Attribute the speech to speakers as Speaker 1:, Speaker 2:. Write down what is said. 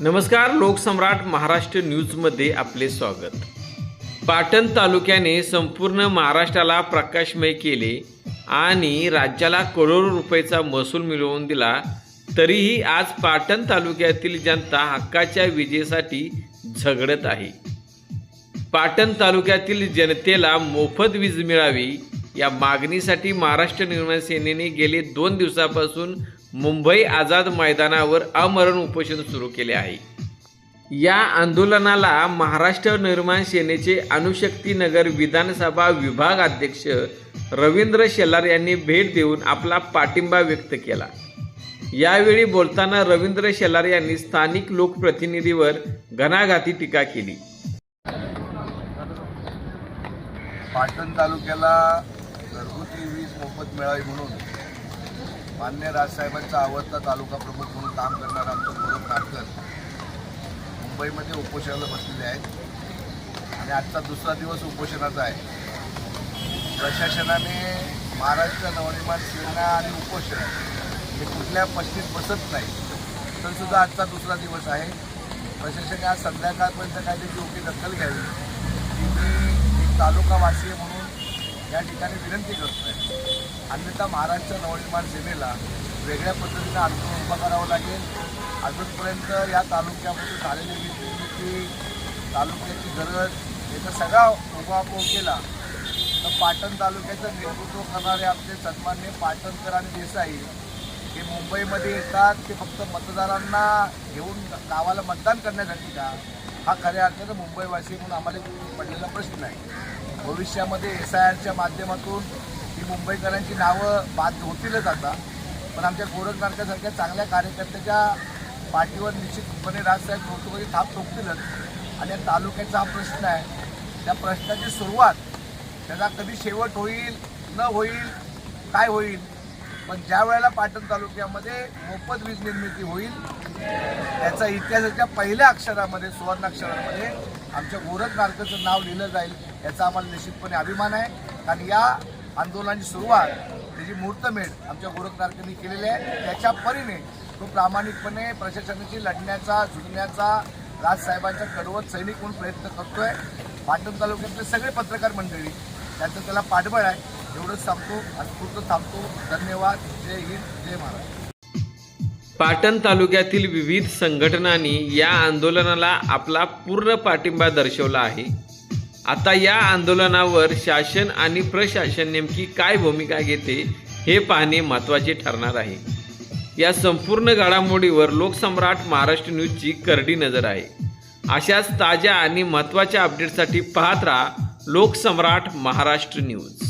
Speaker 1: नमस्कार, लोकसम्राट महाराष्ट्र न्यूजमध्ये आपले स्वागत। पाटण तालुक्याने संपूर्ण महाराष्ट्राला प्रकाशमय केले आणि राज्याला करोडो रुपयाचा महसूल मिळवून दिला, तरीही आज पाटण तालुक्यातील जनता हक्काच्या विजेसाठी झगडत आहे। पाटण तालुक्यातील जनतेला मोफत वीज मिळावी या मागणीसाठी महाराष्ट्र निर्माण सेनेने गेले 2 दिवसापासून मुंबई आझाद मैदानावर आमरण उपोषण सुरू केले आहे। या आंदोलनाला महाराष्ट्र निर्माण सेनेचे अणुशक्तीनगर विधानसभा विभाग अध्यक्ष रवींद्र शेलार यांनी भेट देऊन आपला पाठिंबा व्यक्त केला। यावेळी बोलताना रवींद्र शेलार यांनी स्थानिक लोकप्रतिनिधीवर घणाघाती टीका केली।
Speaker 2: पाटण तालुक्याला घरगुती वीज मोफत मिळावी म्हणून मान्य राजसाहेबांचा आवडता तालुका प्रमुख म्हणून काम करणारा आमचं गौरव काटकर मुंबईमध्ये उपोषणाला बसलेले आहेत आणि आजचा दुसरा दिवस उपोषणाचा आहे। प्रशासनाने महाराष्ट्र नवनिर्माण सेना आणि उपोषण हे कुठल्या पश्चित बसत नाही, तरीसुद्धा आजचा दुसरा दिवस आहे। प्रशासनाने आज संध्याकाळपर्यंत काहीतरी योग्य दखल घ्यावी ही मी एक तालुकावासी म्हणून या ठिकाणी विनंती करतो आहे। अन्यथा महाराष्ट्र नवनिर्माण सेनेला वेगळ्या पद्धतीनं आंदोलन उभं करावं लागेल। अजूनपर्यंत या तालुक्यामध्ये झालेली वीज निर्मिती, तालुक्याची गरज याचा सगळा उहापोह केला तर पाटण तालुक्याचं नेतृत्व करणारे आमचे सन्माननीय पाटणकर आणि देसाई हे मुंबईमध्ये येतात ते फक्त मतदारांना घेऊन गावाला मतदान करण्यासाठी का? हा खऱ्या अर्थानं मुंबईवासी म्हणून आम्हाला पडलेला प्रश्न आहे। भविष्यामध्ये SIRच्या माध्यमातून ही मुंबईकरांची नावं बाद होतीलच आता, पण आमच्या गोरखनाथासारख्या चांगल्या कार्यकर्त्याच्या पाठीवर निश्चितपणे राजसाहेब कौतुकाची थाप ठोकतीलच। आणि या तालुक्याचा हा प्रश्न आहे, त्या प्रश्नाची सुरुवात त्याचा कधी शेवट होईल न होईल काय होईल, पण ज्या वेळेला पाटण तालुक्यामध्ये मोफत वीज निर्मिती होईल त्याचा इतिहासाच्या पहिल्या अक्षरामध्ये सुवर्णाक्षरामध्ये आमच्या गोरखनाथाचं नाव लिहिलं जाईल याचा आम्हाला निश्चितपणे अभिमान आहे। कारण या आंदोलनाची सुरुवात त्याची मुहूर्तमेढ आमच्या गोरखनाथांनी केलेली आहे। त्याच्या परीने तो प्रामाणिकपणे प्रशासनाशी लढण्याचा, झुजण्याचा राजसाहेबांच्या कडवत सैनिक म्हणून प्रयत्न करतोय। पाटण तालुक्यातले सगळे पत्रकार मंडळी त्यांचं त्याला पाठबळ आहे। एवढंच सांगतो, आज थांबतो। धन्यवाद। जय हिंद, जय महाराष्ट्र।
Speaker 1: पाटण तालुक्यातील विविध संघटनांनी या आंदोलनाला आपला पूर्ण पाठिंबा दर्शवला आहे। आता या आंदोलनावर शासन आणि प्रशासन नेमकी काय भूमिका घेते हे पाहणे महत्त्वाचे ठरणार आहे। या संपूर्ण घडामोडीवर लोकसम्राट महाराष्ट्र न्यूजची करडी नजर आहे। अशाच ताज्या आणि महत्त्वाच्या अपडेटसाठी पाहत राहा लोकसम्राट महाराष्ट्र न्यूज।